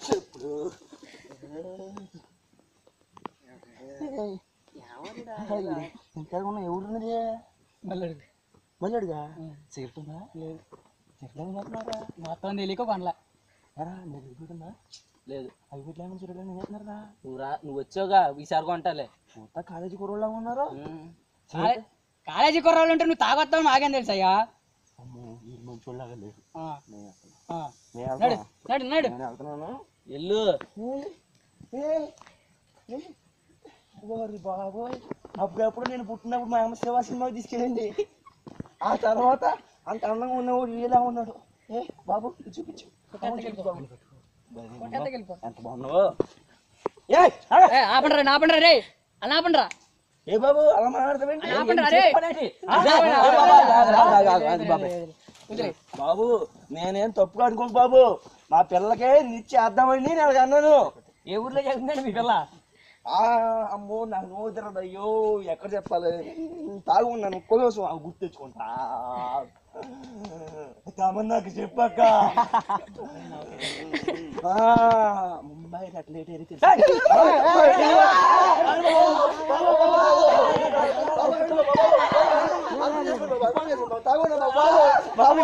చెప్పుడు ఇంకా ఉన్నా ఎవరున్నది మళ్ళీ అడుగా చెప్తుందా లేదు చెప్పడానికి పోతున్నారా మొత్తం తెలియక కొనలే నెలకుంటుందా లేదు అవి ఇట్లా ఏమైనా చూడలేదు నేను చేస్తున్నారా నువ్వు వచ్చావుగా ఈసారి కొంటాలే మొత్తం కాలేజీ కుర్రోళ్ళ ఉన్నారు కాలేజీ కుర్రాళ్ళు ఉంటే నువ్వు తాగొస్తావు నాకేం తెలుసు అయ్యా అమ్మో వీళ్ళు మంచి వాళ్ళగా లేరు వెళ్తున్నాను ఎల్లు బాబోయ్ అప్పుడప్పుడు నేను పుట్టినప్పుడు మా అమ్మ శివ సినిమాకి తీసుకెళ్ళింది ఆ తర్వాత అంత అందంగా ఉన్నవాడు ఇలా ఉన్నాడు బాబు చూపించు ఎంత బాగున్నావు ఆపండ్రా రే అలా ఆపండ్రా ఏ బాబు అలా మాట్లాడతావేంటి బాబు నేనేం తప్పుగా అనుకోను బాబు మా పిల్లకే నిచ్చేద్దామని నేను అన్నాను ఏ ఊర్లో చదువుతున్నాడు మీ పిల్ల అమ్మో నాకు నోరు తిరగదు అయ్యో ఎక్కడ చెప్పాలి తాగు ఉన్నాను కోసం గుర్తు తెచ్చుకుంటా తమన్నాకు చెప్పక్క ముంబై అట్లేట్ తాగు బాబు